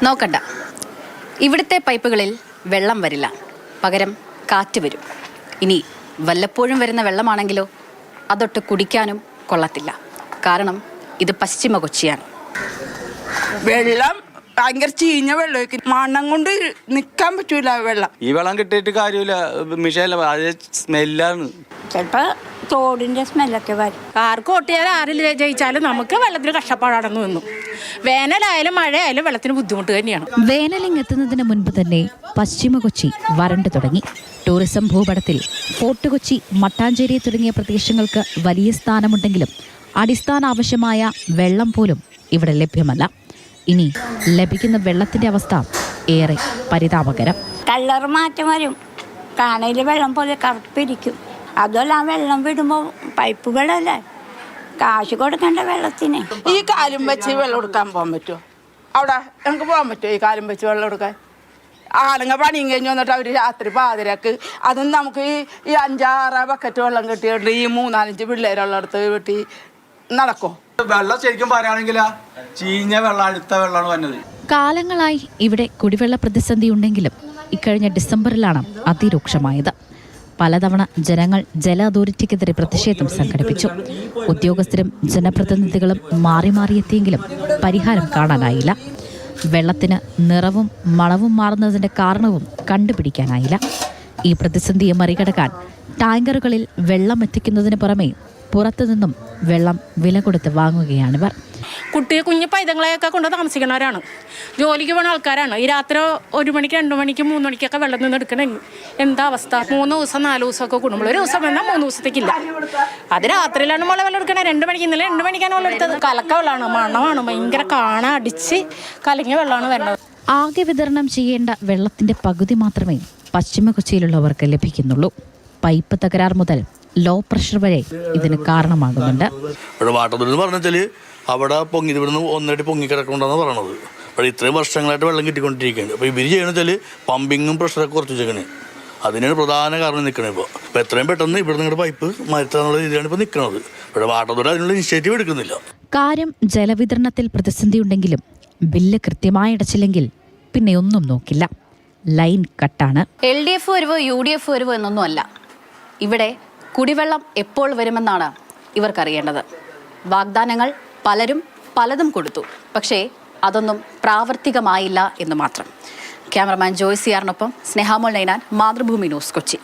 നോക്കണ്ട, ഇവിടുത്തെ പൈപ്പുകളിൽ വെള്ളം വരില്ല, പകരം കാറ്റ് വരും. ഇനി വല്ലപ്പോഴും വരുന്ന വെള്ളമാണെങ്കിലോ അതൊട്ട് കുടിക്കാനും കൊള്ളത്തില്ല. കാരണം ഇത് പശ്ചിമ കൊച്ചിയാണ്. വെള്ളം ഭയങ്കര ചീഞ്ഞ വെള്ളം, മണം കൊണ്ട് നിൽക്കാൻ പറ്റൂല. വെള്ളം ഈ വെള്ളം കിട്ടിയിട്ട് കാര്യമില്ല, മിഷല്ല, അത് സ്മെല്ലാണ്. ചിലപ്പോൾ തോടിൻ്റെ സ്മെല്ലൊക്കെ വരും. ആർക്ക് വോട്ട് ചെയ്യാൻ ആരിൽ ജയിച്ചാലും നമുക്ക് വെള്ളത്തിന് കഷ്ടപ്പാടാണെന്ന് വന്നു. വേനലായാലും മഴയായാലും വെള്ളത്തിന് ബുദ്ധിമുട്ട് തന്നെയാണ്. വേനലിംഗ് എത്തുന്നതിന് മുൻപ് തന്നെ പശ്ചിമ കൊച്ചി വരണ്ടു തുടങ്ങി. ടൂറിസം ഭൂപടത്തിൽ ഫോർട്ട് കൊച്ചി, മട്ടാഞ്ചേരി തുടങ്ങിയ പ്രദേശങ്ങൾക്ക് വലിയ സ്ഥാനമുണ്ടെങ്കിലും അടിസ്ഥാന ആവശ്യമായ വെള്ളം പോലും ഇവിടെ ലഭ്യമല്ല. ഇനി ലഭിക്കുന്ന വെള്ളത്തിന്റെ അവസ്ഥ ഏറെ പരിതാപകരം. കളർ മാറ്റം വരും, കാണയിൽ വെള്ളം പോലെ കറുപ്പിരിക്കും. അതുമല്ല, ആ വെള്ളം വിടുമ്പോൾ പൈപ്പ് വെള്ളമല്ലേ, കാശ് കൊടുക്കേണ്ട വെള്ളത്തിന്. ഈ കാലും വെച്ച് വെള്ളം എടുക്കാൻ പോകാൻ പറ്റുമോ? അവിടെ നമുക്ക് പോകാൻ പറ്റുമോ ഈ കാലും വെച്ച് വെള്ളം എടുക്കാൻ? ആണുങ്ങൾ പണിയും കഴിഞ്ഞ് വന്നിട്ട് അവർ രാത്രി പാതിരക്ക് അതും നമുക്ക് ഈ 5-6 ബക്കറ്റ് വെള്ളം കിട്ടിയിട്ട് ഈ 3-4 പിള്ളേരുള്ള അടുത്ത് വെട്ടി നടക്കും. വെള്ളം ശരിക്കും പറയുകയാണെങ്കിൽ ചീഞ്ഞ വെള്ളം, അടുത്ത വെള്ളമാണ് വന്നത്. കാലങ്ങളായി ഇവിടെ കുടിവെള്ള പ്രതിസന്ധി ഉണ്ടെങ്കിലും ഇക്കഴിഞ്ഞ ഡിസംബറിലാണ് അതിരൂക്ഷമായത്. പലതവണ ജനങ്ങൾ ജല അതോറിറ്റിക്കെതിരെ പ്രതിഷേധം സംഘടിപ്പിച്ചു. ഉദ്യോഗസ്ഥരും ജനപ്രതിനിധികളും മാറി മാറിയെത്തിയെങ്കിലും പരിഹാരം കാണാനായില്ല. വെള്ളത്തിന് നിറവും മണവും മാറുന്നതിന്റെ കാരണവും കണ്ടുപിടിക്കാനായില്ല. ഈ പ്രതിസന്ധിയെ മറികടക്കാൻ ടാങ്കറുകളിൽ വെള്ളം എത്തിക്കുന്നതിന് പുറമെ പുറത്തുനിന്നും വെള്ളം വില കൊടുത്ത് വാങ്ങുകയാണിവർ. കുഞ്ഞു പൈതങ്ങളെയൊക്കെ കൊണ്ട് താമസിക്കുന്നവരാണ്, ജോലിക്ക് പോകുന്ന ആൾക്കാരാണ്. ഈ രാത്രി 1 മണിക്ക് 2 മണിക്ക് 3 മണിക്കൊക്കെ വെള്ളം നിന്ന് എടുക്കണ എന്താ അവസ്ഥ? 3 ദിവസം 4 ദിവസമൊക്കെ കൂടുമ്പോൾ ഒരു ദിവസം വന്നാൽ 3 ദിവസത്തേക്കില്ല. അത് രാത്രിയിലാണ് മോളെ വെള്ളം എടുക്കണേ. 2 മണിക്ക് ഇന്നലെ 2 മണിക്കാണ് വെള്ളം എടുത്തത്. കലക്ക വെള്ളമാണ്, മണമാണ്, ഭയങ്കര കാണ അടിച്ച് കലങ്ങിയ വെള്ളമാണ് വരുന്നത്. ആകെ വിതരണം ചെയ്യേണ്ട വെള്ളത്തിന്റെ പകുതി മാത്രമേ പശ്ചിമ കൊച്ചിയിലുള്ളവർക്ക് ലഭിക്കുന്നുള്ളൂ. പൈപ്പ് തകരാർ മുതൽ ലോ പ്രഷർ വരെ ഇതിന് കാരണമാകുന്നുണ്ട്. അവിടെ ഇവിടുന്ന് 1 പൊങ്ങിക്കിടക്കണ്ടെന്ന് പറയണത്. അപ്പോൾ ഇത്രയും വർഷങ്ങളായിട്ട് വെള്ളം കിട്ടിക്കൊണ്ടിരിക്കുകയാണ്. അപ്പോൾ ഇവർ ചെയ്യണമെന്ന് വെച്ചാൽ പമ്പിങ്ങും പ്രഷറൊക്കെ കുറച്ച് വെച്ചേക്കണേ. അതിനാണ് പ്രധാന കാരണം നിൽക്കണത്. ഇപ്പോൾ എത്രയും പെട്ടെന്ന് ഇവിടെ നിങ്ങളുടെ പൈപ്പ് മാറ്റാനുള്ള രീതിയിലാണ് ഇപ്പോൾ നിൽക്കുന്നത്. ഇവിടെ വാട്ടർ അതിനുള്ള ഇനിഷ്യേറ്റീവ് എടുക്കുന്നില്ല. കാര്യം ജലവിതരണത്തിൽ പ്രതിസന്ധിയുണ്ടെങ്കിലും ബില്ല് കൃത്യമായി അടച്ചില്ലെങ്കിൽ പിന്നെ ഒന്നും നോക്കില്ല, ലൈൻ കട്ടാണ്. LDF വരുവോ UDF വരുവോ എന്നൊന്നും അല്ല, ഇവിടെ കുടിവെള്ളം എപ്പോൾ വരുമെന്നാണ് ഇവർക്കറിയേണ്ടത്. വാഗ്ദാനങ്ങൾ പലരും പലതും കൊടുത്തു, പക്ഷേ അതൊന്നും പ്രാവർത്തികമായില്ല എന്ന് മാത്രം. ക്യാമറമാൻ ജോയ് സിയാറിനൊപ്പം സ്നേഹാമോൾ നൈനാൻ, മാതൃഭൂമി ന്യൂസ്, കൊച്ചി.